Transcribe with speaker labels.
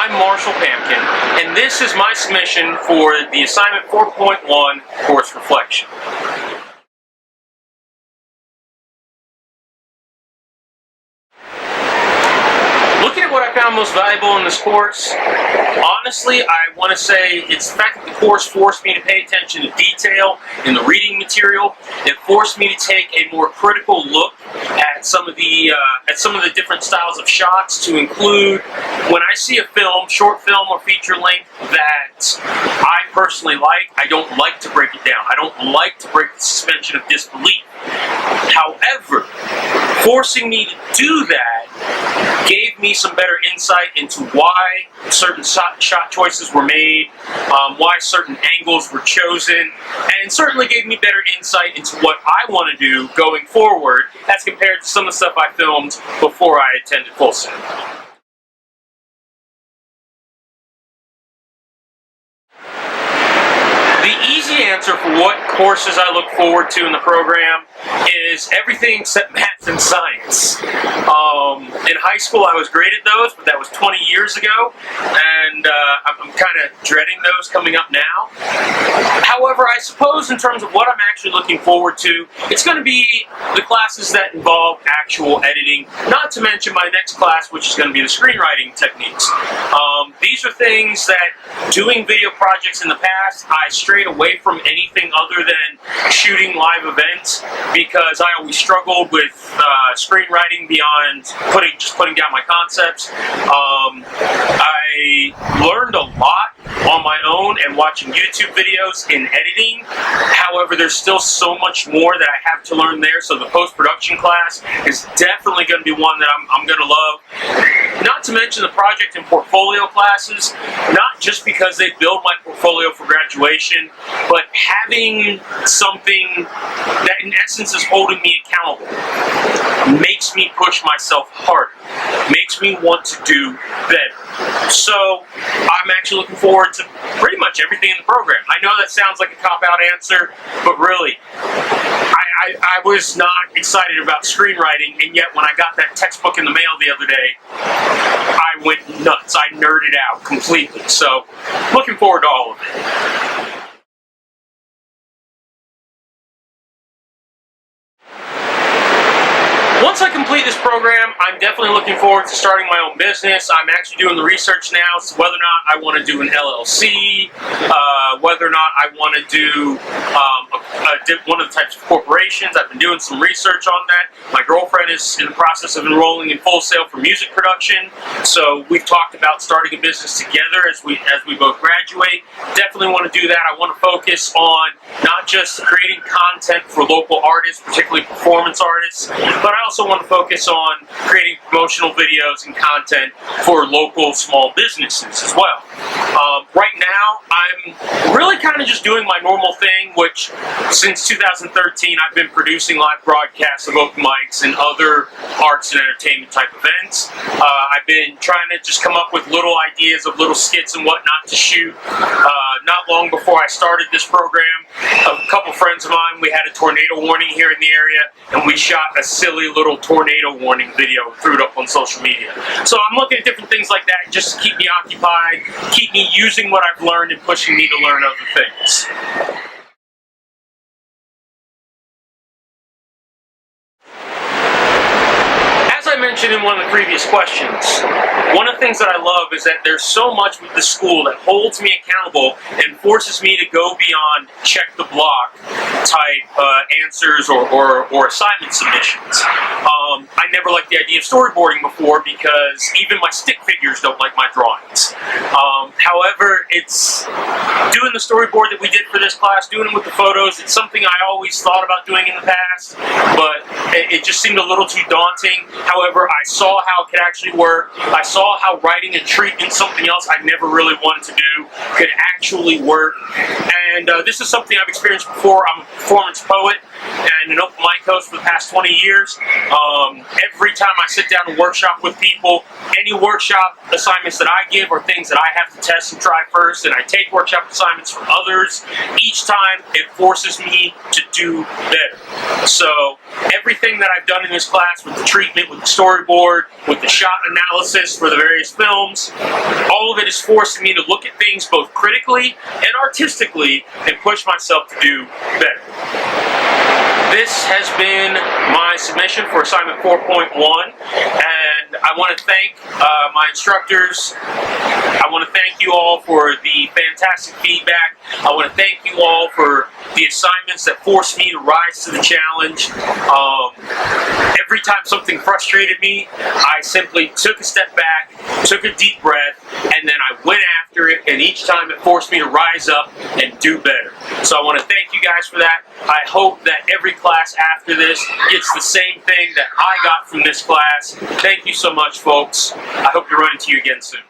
Speaker 1: I'm Marshall Pampkin, and this is my submission for the Assignment 4.1 Course Reflection. Looking at what I found most valuable in this course, honestly, I want to say it's the fact that the course forced me to pay attention to detail in the reading material. It forced me to take a more critical look at some of the different styles of shots, to include when I see a film, short film or feature length that I personally like, I don't like to break it down. I don't like to break the suspension of disbelief. However, forcing me to do that gave me some better insight into why certain shot choices were made, why certain angles were chosen, and certainly gave me better insight into what I want to do going forward as compared to some of the stuff I filmed before I attended full set. The easy answer for what courses I look forward to in the program is everything except math and science. In high school I was great at those, but that was 20 years ago, and I'm kind of dreading those coming up now. However, I suppose in terms of what I'm actually looking forward to, it's going to be the classes that involve actual editing, not to mention my next class, which is going to be the Screenwriting Techniques. These are things that, doing video projects in the past, I strayed away from anything other than shooting live events, because I always struggled with screenwriting beyond just putting down my concepts. I learned a lot on my own and watching YouTube videos in editing. However, there's still so much more that I have to learn there, so the post-production class is definitely going to be one that I'm going to love. Not to mention the project and portfolio classes, not just because they build my portfolio for graduation, but having something that in essence is holding me accountable makes me push myself harder, makes me want to do better. So I'm actually looking forward to pretty much everything in the program. I know that sounds like a cop-out answer, but really, I was not excited about screenwriting, and yet when I got that textbook in the mail the other day, I went nuts. I nerded out completely. So looking forward to all of it. Once I complete this program, I'm definitely looking forward to starting my own business. I'm actually doing the research now as to whether or not I want to do an LLC, whether or not I want to do one of the types of corporations. I've been doing some research on that. My girlfriend is in the process of enrolling in Full Sail for music production, so we've talked about starting a business together as we both graduate. Definitely want to do that. I want to focus on not just creating content for local artists, particularly performance artists, but I also want to focus on creating promotional videos and content for local small businesses as well. Right now, I'm really kind of just doing my normal thing, which since 2013 I've been producing live broadcasts of open mics and other arts and entertainment type events. I've been trying to just come up with little ideas of little skits and whatnot to shoot. Not long before I started this program, a couple friends of mine, we had a tornado warning here in the area, and we shot a silly little tornado warning video, threw it up on social media. So I'm looking at different things like that just to keep me occupied, keep me using what I've learned and pushing me to learn other things. As I mentioned in one of the previous questions, one of the things that I love is that there's so much with the school that holds me accountable and forces me to go beyond check the block type answers or assignment submissions. I never liked the idea of storyboarding before because even my stick figures don't like my drawings. However, it's doing the storyboard that we did for this class, doing it with the photos, it's something I always thought about doing in the past, but it just seemed a little too daunting. However, I saw how it could actually work. I saw how writing a treat in something else I never really wanted to do could actually work. And this is something I've experienced before. I'm a performance poet and an open mic host for the past 20 years. Every time I sit down and workshop with people, any workshop assignments that I give are things that I have to test and try first, and I take workshop assignments from others. Each time it forces me to do better. So everything that I've done in this class with the treatment, with the storyboard, with the shot analysis for the various films, all of it is forcing me to look at things both critically and artistically and push myself to do better. This has been my submission for assignment 4.1, and I want to thank my instructors. I want to thank you all for the fantastic feedback. I want to thank you all for the assignments that forced me to rise to the challenge. Every time something frustrated me, I simply took a step back, took a deep breath, and then I went after it, and each time it forced me to rise up and do better. So I want to thank you guys for that. I hope that every class after this gets the same thing that I got from this class. Thank you so much, folks. I hope to run into you again soon.